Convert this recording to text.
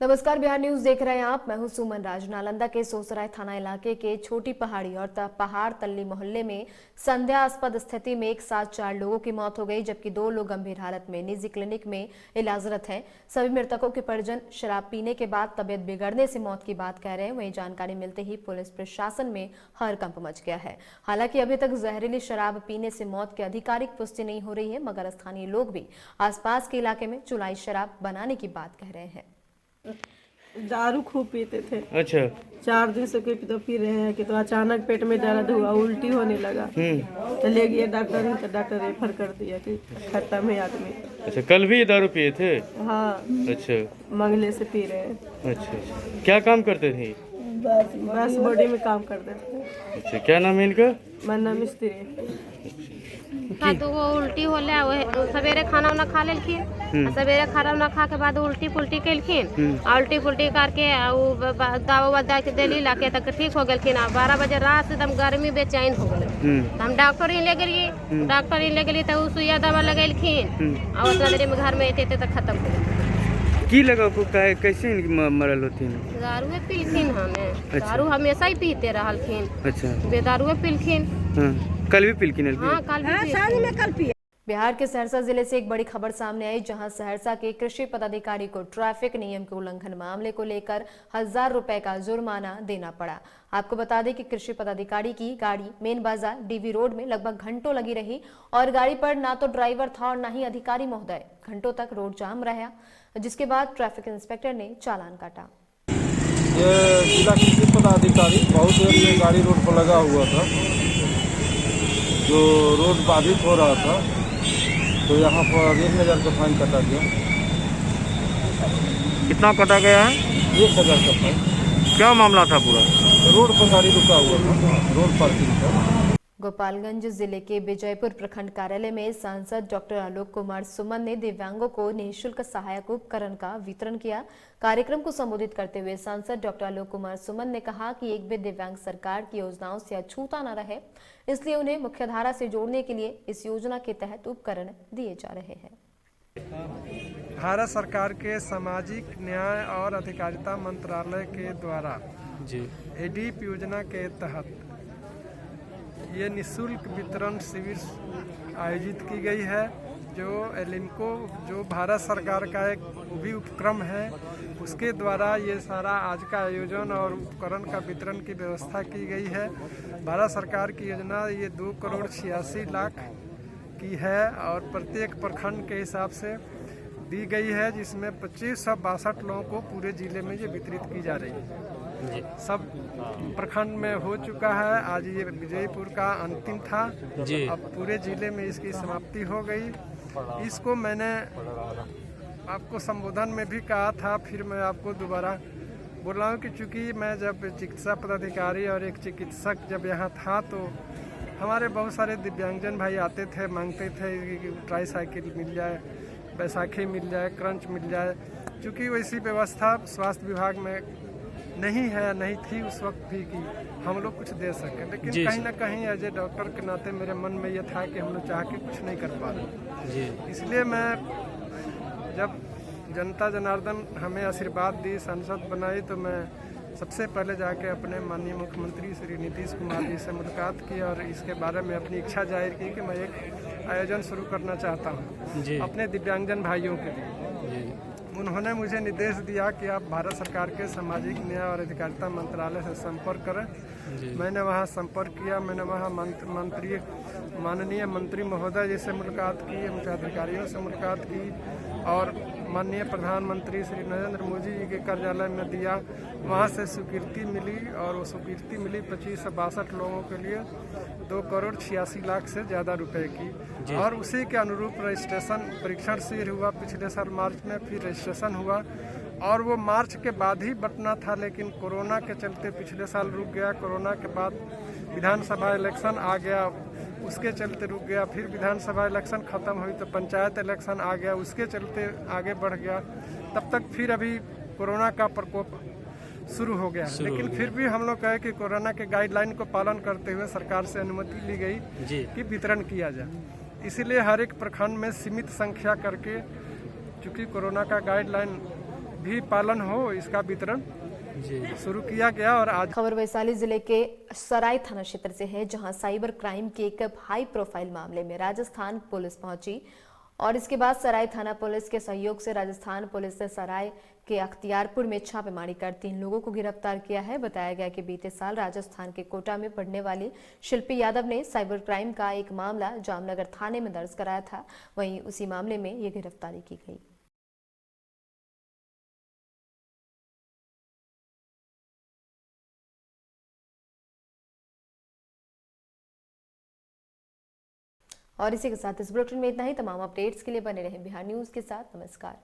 नमस्कार, बिहार न्यूज देख रहे हैं आप। मैं हूं सुमन राज। नालंदा के सोसराय थाना इलाके के छोटी पहाड़ी और पहाड़ तल्ली मोहल्ले में संदेहास्पद स्थिति में एक साथ 4 लोगों की मौत हो गई, जबकि 2 लोग गंभीर हालत में निजी क्लिनिक में इलाजरत हैं। सभी मृतकों के परिजन शराब पीने के बाद तबियत बिगड़ने से मौत की बात कह रहे हैं। वहीं जानकारी मिलते ही पुलिस प्रशासन में हड़कंप मच गया है। हालांकि अभी तक जहरीली शराब पीने से मौत की आधिकारिक पुष्टि नहीं हो रही है, मगर स्थानीय लोग भी आसपास के इलाके में चुलाई शराब बनाने की बात कह रहे हैं। दारू खूब पीते थे। अच्छा। 4 दिन से तो पी रहे हैं कि तो अचानक पेट में दर्द हुआ, उल्टी होने लगा। तो ले गए डॉक्टर, तो डॉक्टर रेफर कर दिया कि खत्म है आदमी। अच्छा, कल भी ये दारू पिए थे? हाँ। अच्छा, मंगले से पी रहे हैं। अच्छा, क्या काम करते थे? बस बॉडी में काम करते थे। अच्छा, क्या नाम है इनका? मन्ना मिस्त्री। तो वो उल्टी होले सवेरे खाना उना खा लेलखिन, सवेरे खाना उना खा के बाद उल्टी पुल्टी कैलखिन, उल्टी पुल्टी करके दवा दे के दिली लाके तक ठीक हो गलखिन। 12 बजे रात से एकदम गर्मी बेचैन हो गए। हम डॉक्टर ही ले गेली तो सुइया दवा लगेलखिन और उतना देर में घर में अते तक खत्म हो गए। की लगा को कैसे मरल होती? दारू पीलखिन। हमें दारू हमेशा ही पीते रहलखिन। अच्छा, बेदारू पीलखिन। कल भी पीलखिन? हाँ, कल भी। बिहार के सहरसा जिले से एक बड़ी खबर सामने आई, जहां सहरसा के कृषि पदाधिकारी को ट्रैफिक नियम के उल्लंघन मामले को लेकर 1000 रुपए का जुर्माना देना पड़ा। आपको बता दें कि कृषि पदाधिकारी की गाड़ी मेन बाजार डीवी रोड में लगभग घंटों लगी रही और गाड़ी पर ना तो ड्राइवर था और ना ही अधिकारी महोदय। घंटों तक रोड जाम रहा, जिसके बाद ट्रैफिक इंस्पेक्टर ने चालान काटा। ये जिला कृषि पदाधिकारी बहुत देर में गाड़ी रोड पर लगा हुआ था, जो रोड बाधित हो रहा था, तो यहाँ पर 1000 का फाइन कटा गया। कितना कटा गया है? 1000 का फाइन। क्या मामला था? पूरा रोड पर गाड़ी रुका हुआ था, रोड पार्किंग पर। गोपालगंज जिले के विजयपुर प्रखंड कार्यालय में सांसद डॉक्टर आलोक कुमार सुमन ने दिव्यांगों को निःशुल्क सहायक उपकरण का वितरण किया। कार्यक्रम को संबोधित करते हुए सांसद डॉक्टर आलोक कुमार सुमन ने कहा कि एक भी दिव्यांग सरकार की योजनाओं से अछूता न रहे, इसलिए उन्हें मुख्यधारा से जोड़ने के लिए इस योजना के तहत उपकरण दिए जा रहे हैं। भारत सरकार के सामाजिक न्याय और अधिकारिता मंत्रालय के द्वारा एडीप योजना के तहत ये निःशुल्क वितरण शिविर आयोजित की गई है, जो एलिम्को जो भारत सरकार का एक भी उपक्रम है, उसके द्वारा ये सारा आज का आयोजन और उपकरण का वितरण की व्यवस्था की गई है। भारत सरकार की योजना ये 2,86,00,000 की है और प्रत्येक प्रखंड के हिसाब से दी गई है, जिसमें 2562 लोगों को पूरे जिले में ये वितरित की जा रही है। सब प्रखंड में हो चुका है। आज ये विजयपुर का अंतिम था, अब पूरे जिले में इसकी समाप्ति हो गई। इसको मैंने आपको संबोधन में भी कहा था, फिर मैं आपको दोबारा बोल रहा हूँ कि चूँकि मैं जब चिकित्सा पदाधिकारी और एक चिकित्सक जब यहाँ था, तो हमारे बहुत सारे दिव्यांगजन भाई आते थे, मांगते थे कि ट्राईसाइकिल मिल जाए, बैसाखी मिल जाए, क्रंच मिल जाए। चूँकि वैसी व्यवस्था स्वास्थ्य विभाग में नहीं थी उस वक्त भी कि हम लोग कुछ दे सकें, लेकिन कहीं ना कहीं एज ए डॉक्टर के नाते मेरे मन में ये था कि हम लोग चाह के कुछ नहीं कर पा रहे। इसलिए मैं जब जनता जनार्दन हमें आशीर्वाद दी, सांसद बनाई, तो मैं सबसे पहले जाके अपने माननीय मुख्यमंत्री श्री नीतीश कुमार जी से मुलाकात की और इसके बारे में अपनी इच्छा जाहिर की कि मैं एक आयोजन शुरू करना चाहता हूँ अपने दिव्यांगजन भाइयों के लिए। उन्होंने मुझे निर्देश दिया कि आप भारत सरकार के सामाजिक न्याय और अधिकारिता मंत्रालय से संपर्क करें। मैंने वहां संपर्क किया, मैंने वहां माननीय मंत्री महोदय जी से मुलाकात की, उनके अधिकारियों से मुलाकात की और माननीय प्रधानमंत्री श्री नरेंद्र मोदी जी के कार्यालय में दिया। वहां से स्वीकृति मिली और वो स्वीकृति मिली 2562 लोगों के लिए 2,86,00,000 से ज़्यादा रुपए की, और उसी के अनुरूप रजिस्ट्रेशन परीक्षण शुरू हुआ पिछले साल मार्च में, फिर रजिस्ट्रेशन हुआ और वो मार्च के बाद ही बटना था, लेकिन कोरोना के चलते पिछले साल रुक गया। कोरोना के बाद विधानसभा इलेक्शन आ गया, उसके चलते रुक गया। फिर विधानसभा इलेक्शन ख़त्म हुई तो पंचायत इलेक्शन आ गया, उसके चलते आगे बढ़ गया। तब तक फिर अभी कोरोना का प्रकोप शुरू हो गया, लेकिन फिर भी हम लोग कहे कि कोरोना के गाइडलाइन को पालन करते हुए सरकार से अनुमति ली गई कि वितरण किया जाए। इसीलिए हर एक प्रखंड में सीमित संख्या करके, चूँकि कोरोना का गाइडलाइन भी पालन हो, इसका वितरण शुरू किया गया। और आज खबर वैशाली जिले के सराय थाना क्षेत्र से है, जहां साइबर क्राइम के एक हाई प्रोफाइल मामले में राजस्थान पुलिस पहुंची और इसके बाद सराय थाना पुलिस के सहयोग से राजस्थान पुलिस ने सराय के अख्तियारपुर में छापेमारी कर 3 लोगों को गिरफ्तार किया है। बताया गया कि बीते साल राजस्थान के कोटा में पढ़ने वाली शिल्पी यादव ने साइबर क्राइम का एक मामला जामनगर थाने में दर्ज कराया था, वहीं उसी मामले में ये गिरफ्तारी की गई। और इसी के साथ इस बुलेटिन में इतना ही। तमाम अपडेट्स के लिए बने रहें बिहार न्यूज के साथ। नमस्कार।